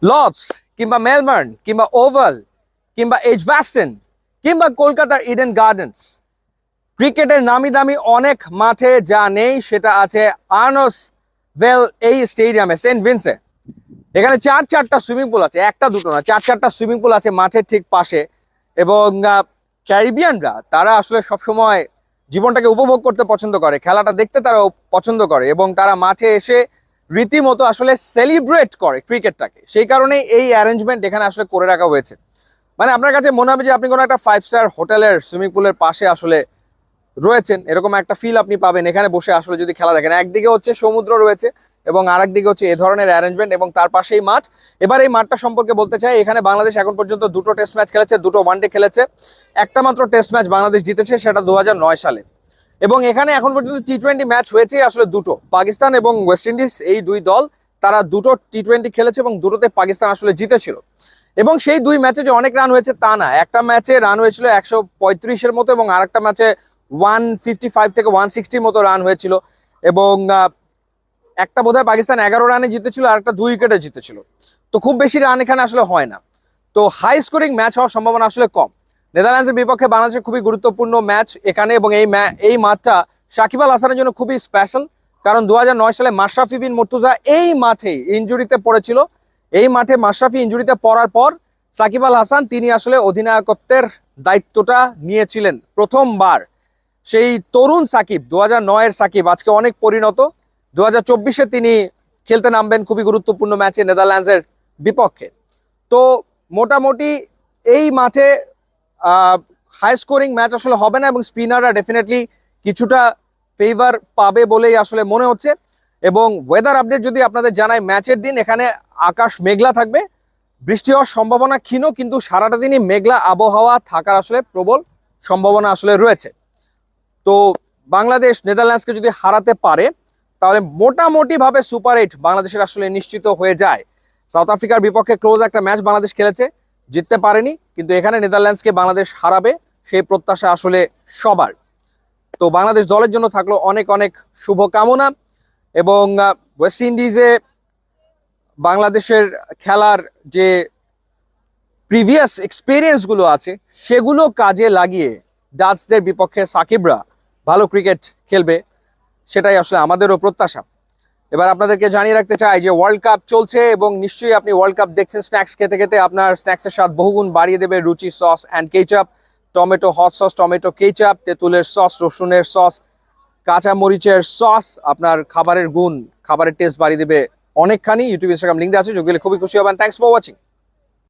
Lords কিংবা Melbourne কিংবা oval কিংবা এজবাস্টন কিংবা কলকাতার ইডেন গার্ডেন্স, ক্রিকেটের নামি দামি অনেক মাঠে যা নেই সেটা আছে আর্নস্ট ভেল এই স্টেডিয়ামে, সেন্ট ভিনসে। এখানে চারটা সুইমিং পুল আছে, একটা দুটো না, চারটা সুইমিং পুল আছে মাঠের ঠিক পাশে। এবং ক্যারিবিয়ানরা তারা আসলে সবসময় জীবনটাকে উপভোগ করতে পছন্দ করে, খেলাটা দেখতে তারা পছন্দ করে এবং তারা মাঠে এসে রীতিমতো আসলে সেলিব্রেট করে ক্রিকেটটাকে। সেই কারণেই এই অ্যারেঞ্জমেন্ট এখানে আসলে করে রাখা হয়েছে। মানে আপনার কাছে মনে হবে যে আপনি কোনো একটা 5 স্টার হোটেলের সুইমিং পুলের পাশে আসলে রয়েছেন, এরকম একটা ফিল আপনি পাবেন এখানে বসে আসলে যদি খেলা দেখেন। একদিকে হচ্ছে সমুদ্র রয়েছে এবং আরেকদিকে হচ্ছে এ ধরনের অ্যারেঞ্জমেন্ট এবং তার পাশেই মাঠ। এবার এই মাঠটা সম্পর্কে বলতে চাই, এখানে বাংলাদেশ এখন পর্যন্ত 2টো টেস্ট ম্যাচ খেলেছে, 2টো ওয়ানডে খেলেছে। একটা মাত্র টেস্ট ম্যাচ বাংলাদেশ জিতেছে, সেটা 2009 সালে। এবং এখানে এখন পর্যন্ত টি-20 ম্যাচ হয়েছে আসলে 2টো। পাকিস্তান এবং ওয়েস্ট ইন্ডিজ এই দুই দল তারা 2টো টি-20 খেলেছে এবং 2টোতে পাকিস্তান আসলে জিতেছিল। এবং সেই দুই ম্যাচে যে অনেক রান হয়েছে তা না, একটা ম্যাচে রান হয়েছিল 135-এর মতো এবং আরেকটা ম্যাচে 155 থেকে 160 মতো রান হয়েছিল। এবং একটা বোধহয় পাকিস্তান 11 রানে জিতেছিল আর একটা 2 উইকেটে জিতেছিল। তো খুব বেশি রান এখানে আসলে হয় না, তো হাই স্কোরিং ম্যাচ হওয়ার সম্ভাবনা আসলে কম। নেদারল্যান্ডসের বিপক্ষে বাংলাদেশের খুবই গুরুত্বপূর্ণ ম্যাচ এখানে এবং এই মাঠটা সাকিব আল হাসানের জন্য খুবই স্পেশাল, কারণ 2009 সালে মাশরাফি বিন মুর্তজা এই মাঠেই ইনজুরিতে পড়েছিল। এই মাঠে মাশরাফি ইনজুরিতে পড়ার পর সাকিব আল হাসান তিনি আসলে অধিনায়কত্বের দায়িত্বটা নিয়েছিলেন প্রথমবার। সেই তরুণ সাকিব, 2009-এর সাকিব আজকে অনেক পরিণত। 2024-এ তিনি খেলতে নামবেন খুবই গুরুত্বপূর্ণ ম্যাচে নেদারল্যান্ডসের বিপক্ষে। তো মোটামুটি এই মাঠে হাই স্কোরিং ম্যাচ আসলে হবে না এবং স্পিনাররা ডেফিনেটলি কিছুটা ফেভার পাবে বলেই আসলে মনে হচ্ছে। এবং ওয়েদার আপডেট যদি আপনাদের জানাই, ম্যাচের দিন এখানে আকাশ মেঘলা থাকবে, বৃষ্টি হওয়ার সম্ভাবনা ক্ষীণ, কিন্তু সারাটা দিনই মেঘলা আবহাওয়া থাকার আসলে প্রবল সম্ভাবনা আসলে রয়েছে। তো বাংলাদেশ নেদারল্যান্ডসকে যদি হারাতে পারে তাহলে মোটামুটি ভাবে সুপার 8 বাংলাদেশের আসলে নিশ্চিত হয়ে যায়। সাউথ আফ্রিকার বিপক্ষে ক্লোজ একটা ম্যাচ বাংলাদেশ খেলেছে, জিততে পারেনি, কিন্তু এখানে নেদারল্যান্ডসকে বাংলাদেশ হারাবে সেই প্রত্যাশা আসলে সবার। তো বাংলাদেশ দলের জন্য থাকলো অনেক অনেক শুভকামনা। এবং ওয়েস্ট ইন্ডিজে বাংলাদেশের খেলার যে প্রিভিয়াস এক্সপিরিয়েন্সগুলো আছে সেগুলো কাজে লাগিয়ে ডাচদের বিপক্ষে সাকিবরা ভালো ক্রিকেট খেলবে, সেটাই আসলে আমাদেরও প্রত্যাশা। এবার আপনাদেরকে জানিয়ে রাখতে চাই যে ওয়ার্ল্ড কাপ চলছে এবং নিশ্চয়ই আপনি ওয়ার্ল্ড কাপ দেখছেন স্ন্যাক্স খেতে খেতে। আপনার স্ন্যাক্সের স্বাদ বহুগুণ বাড়িয়ে দেবে রুচি sauce and ketchup, tomato hot sauce, tomato ketchup, তেঁতুলের সস, রসুনের সস, কাঁচা মরিচের সস আপনার খাবারের গুণ, খাবারের টেস্ট বাড়িয়ে দেবে অনেকখানি। ইউটিউব ইনস্টাগ্রাম লিঙ্ক দেওয়া আছে, যোগ দিলে খুবই খুশি হবেন। Thanks for watching.